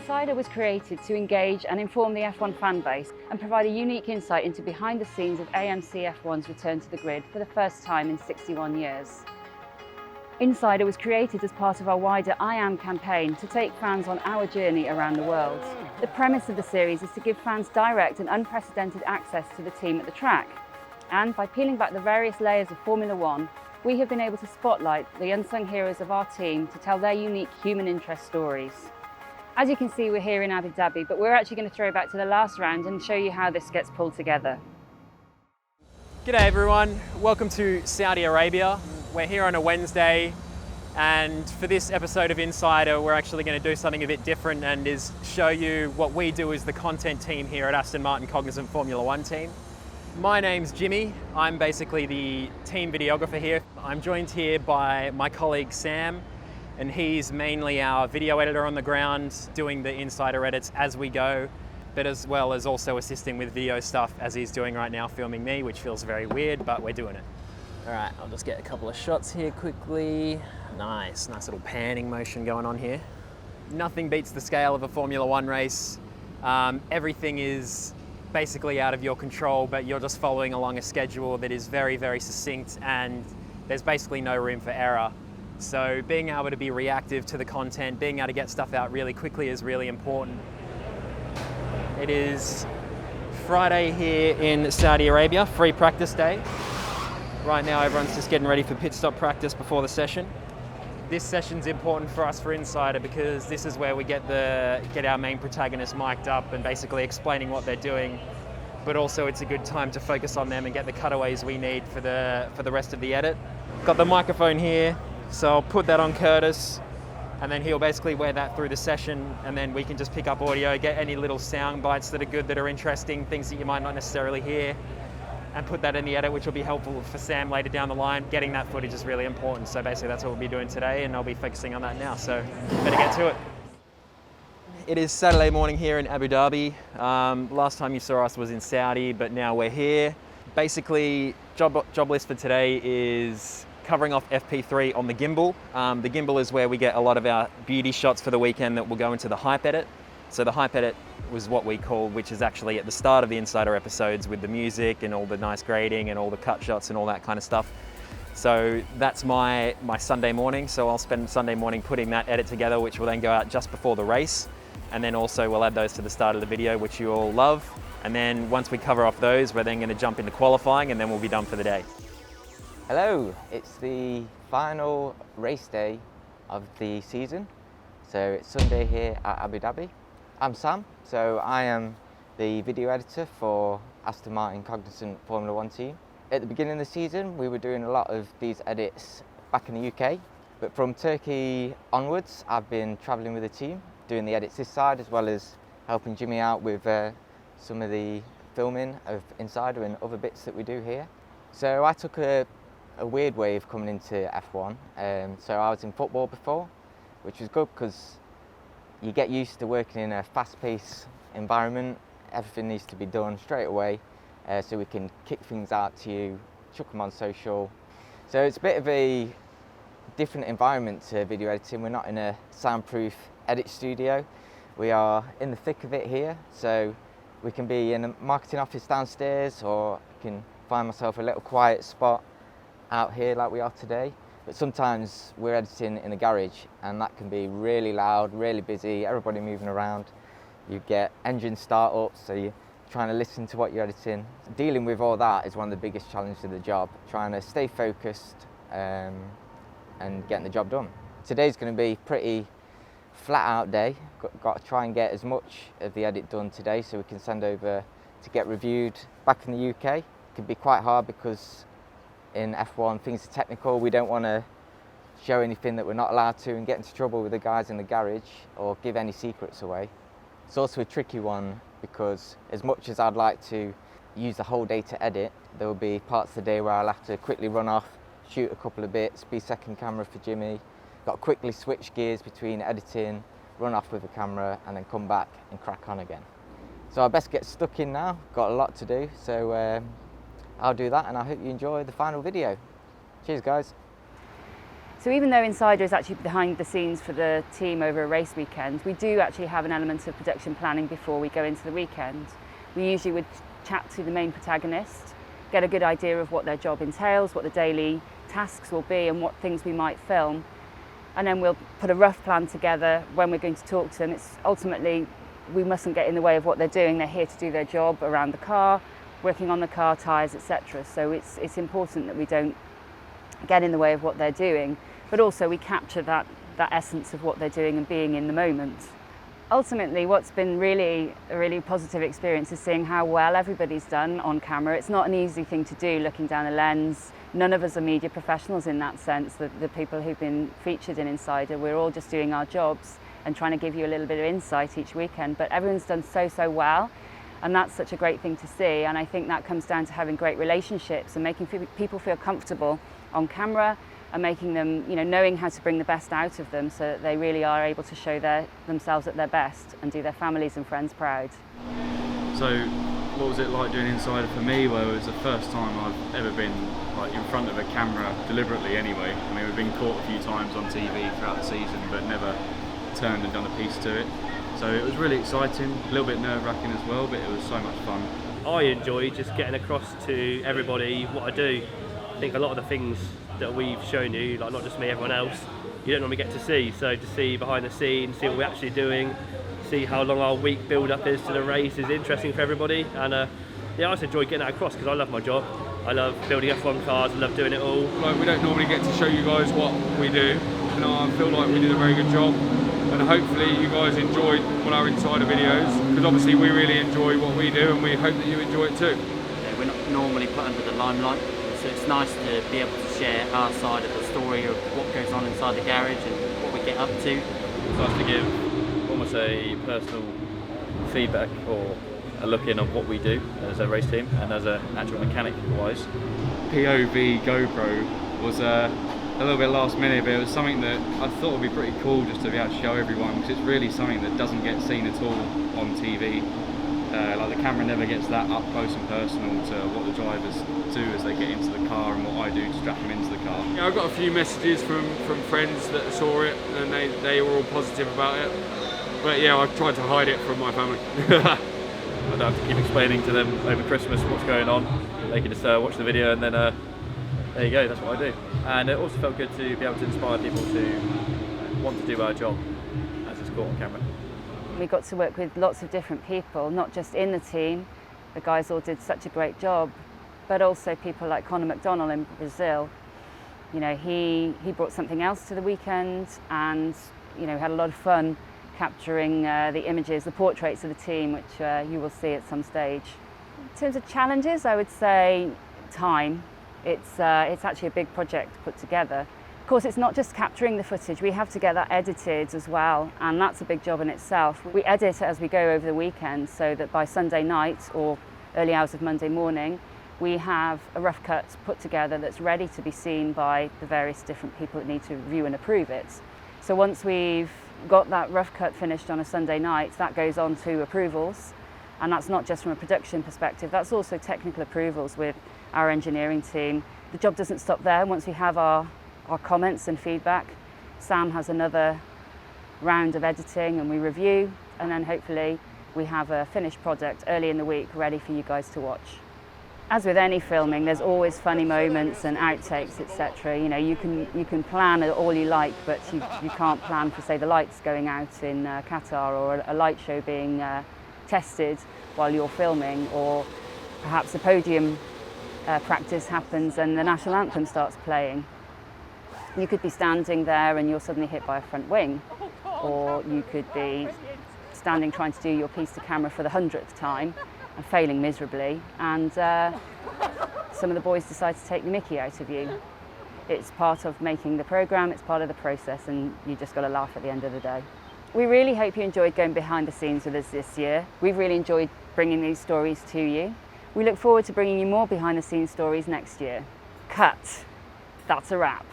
Insider was created to engage and inform the F1 fan base and provide a unique insight into behind the scenes of AMC F1's return to the grid for the first time in 61 years. Insider was created as part of our wider I Am campaign to take fans on our journey around the world. The premise of the series is to give fans direct and unprecedented access to the team at the track. And by peeling back the various layers of Formula One, we have been able to spotlight the unsung heroes of our team to tell their unique human interest stories. As you can see, we're here in Abu Dhabi, but we're actually going to throw back to the last round and show you how this gets pulled together. G'day everyone, welcome to Saudi Arabia. We're here on a Wednesday, and for this episode of Insider, we're actually going to do something a bit different and is show you what we do as the content team here at Aston Martin Cognizant Formula One team. My name's Jimmy. I'm basically the team videographer here. I'm joined here by my colleague Sam, and he's mainly our video editor on the ground, doing the Insider edits as we go, but as well as also assisting with video stuff as he's doing right now, filming me, which feels very weird, but we're doing it. All right, I'll just get a couple of shots here quickly. Nice little panning motion going on here. Nothing beats the scale of a Formula One race. Everything is basically out of your control, but you're just following along a schedule that is very, very succinct, and there's basically no room for error. So being able to be reactive to the content, being able to get stuff out really quickly is really important. It is Friday here in Saudi Arabia, free practice day. Right now everyone's just getting ready for pit stop practice before the session. This session's important for us for Insider because this is where we get our main protagonists mic'd up and basically explaining what they're doing, but also it's a good time to focus on them and get the cutaways we need for the rest of the edit. Got the microphone here, so I'll put that on Curtis, and then he'll basically wear that through the session, and then we can just pick up audio, get any little sound bites that are good, that are interesting, things that you might not necessarily hear, and put that in the edit, which will be helpful for Sam later down the line. Getting that footage is really important, so basically that's what we'll be doing today, and I'll be focusing on that now, so better get to it. It is Saturday morning here in Abu Dhabi. Last time you saw us was in Saudi, but now we're here. Basically, job list for today is covering off FP3 on the gimbal. The gimbal is where we get a lot of our beauty shots for the weekend that will go into the hype edit. So the hype edit was what we call, which is actually at the start of the Insider episodes with the music and all the nice grading and all the cut shots and all that kind of stuff. So that's my Sunday morning. So I'll spend Sunday morning putting that edit together, which will then go out just before the race. And then also we'll add those to the start of the video, which you all love. And then once we cover off those, we're then going to jump into qualifying, and then we'll be done for the day. Hello, it's the final race day of the season. So it's Sunday here at Abu Dhabi. I'm Sam, so I am the video editor for Aston Martin Cognizant Formula One team. At the beginning of the season, we were doing a lot of these edits back in the UK, but from Turkey onwards, I've been travelling with the team, doing the edits this side, as well as helping Jimmy out with some of the filming of Insider and other bits that we do here. So I took a weird way of coming into F1. So I was in football before, which was good because you get used to working in a fast-paced environment. Everything needs to be done straight away, so we can kick things out to you, chuck them on social. So it's a bit of a different environment to video editing. We're not in a soundproof edit studio. We are in the thick of it here, so we can be in a marketing office downstairs, or I can find myself a little quiet spot out here like we are today. But sometimes we're editing in a garage, and that can be really loud, really busy, everybody moving around. You get engine start-ups, so you're trying to listen to what you're editing. Dealing with all that is one of the biggest challenges of the job, trying to stay focused and getting the job done. Today's going to be a pretty flat-out day. Got to try and get as much of the edit done today so we can send over to get reviewed back in the UK. It can be quite hard because in F1 things are technical. We don't want to show anything that we're not allowed to and get into trouble with the guys in the garage or give any secrets away. It's also a tricky one because as much as I'd like to use the whole day to edit, there will be parts of the day where I'll have to quickly run off, shoot a couple of bits, be second camera for Jimmy. Got to quickly switch gears between editing, run off with the camera, and then come back and crack on again. So I best get stuck in now. Got a lot to do, so I'll do that, and I hope you enjoy the final video. Cheers, guys. So even though Insider is actually behind the scenes for the team over a race weekend, we do actually have an element of production planning before we go into the weekend. We usually would chat to the main protagonist, get a good idea of what their job entails, what the daily tasks will be and what things we might film. And then we'll put a rough plan together when we're going to talk to them. It's ultimately, we mustn't get in the way of what they're doing. They're here to do their job around the car, working on the car, tyres, etc. So it's important that we don't get in the way of what they're doing, but also we capture that essence of what they're doing and being in the moment. Ultimately, what's been a really positive experience is seeing how well everybody's done on camera. It's not an easy thing to do, looking down a lens. None of us are media professionals in that sense. The people who've been featured in Insider, we're all just doing our jobs and trying to give you a little bit of insight each weekend, but everyone's done so well. And that's such a great thing to see. And I think that comes down to having great relationships and making people feel comfortable on camera and making them, knowing how to bring the best out of them so that they really are able to show themselves at their best and do their families and friends proud. So what was it like doing Insider for me? Well, it was the first time I've ever been in front of a camera deliberately anyway. I mean, we've been caught a few times on TV throughout the season, but never turned and done a piece to it. So it was really exciting, a little bit nerve-wracking as well, but it was so much fun. I enjoy just getting across to everybody what I do. I think a lot of the things that we've shown you, like not just me, everyone else, you don't normally get to see. So to see behind the scenes, see what we're actually doing, see how long our week build-up is to the race is interesting for everybody. And I just enjoy getting that across because I love my job. I love building F1 cars, I love doing it all. We don't normally get to show you guys what we do. I feel like we did a very good job. And hopefully you guys enjoyed one of our Insider videos, because obviously we really enjoy what we do and we hope that you enjoy it too. Yeah, we're not normally put under the limelight, so it's nice to be able to share our side of the story of what goes on inside the garage and what we get up to. It's nice to give almost a personal feedback or a look in on what we do as a race team and as an actual mechanic wise. POV GoPro was a little bit last minute, but it was something that I thought would be pretty cool just to be able to show everyone, because it's really something that doesn't get seen at all on TV. The camera never gets that up close and personal to what the drivers do as they get into the car and what I do to strap them into the car. Yeah, I got a few messages from friends that saw it and they were all positive about it. But yeah, I've tried to hide it from my family. I don't have to keep explaining to them over Christmas what's going on. They can just watch the video and then there you go, that's what I do. And it also felt good to be able to inspire people to want to do our job as it's caught on camera. We got to work with lots of different people, not just in the team. The guys all did such a great job, but also people like Conor McDonald in Brazil. He brought something else to the weekend and had a lot of fun capturing the images, the portraits of the team, which you will see at some stage. In terms of challenges, I would say time. It's actually a big project to put together. Of course, it's not just capturing the footage, we have to get that edited as well, and that's a big job in itself. We edit as we go over the weekend so that by Sunday night or early hours of Monday morning, we have a rough cut put together that's ready to be seen by the various different people that need to review and approve it. So once we've got that rough cut finished on a Sunday night, that goes on to approvals, and that's not just from a production perspective, that's also technical approvals with our engineering team. The job doesn't stop there. Once we have our comments and feedback, Sam has another round of editing and we review, and then hopefully we have a finished product early in the week ready for you guys to watch. As with any filming, there's always funny moments and outtakes, etc. You can plan all you like, but you can't plan for, say, the lights going out in Qatar, or a light show being tested while you're filming, or perhaps a podium practice happens and the national anthem starts playing. You could be standing there and you're suddenly hit by a front wing, or you could be standing trying to do your piece to camera for the 100th time and failing miserably, and some of the boys decide to take the mickey out of you. It's part of making the programme, it's part of the process, and you just got to laugh at the end of the day. We really hope you enjoyed going behind the scenes with us this year. We've really enjoyed bringing these stories to you. We look forward to bringing you more behind the scenes stories next year. Cut. That's a wrap.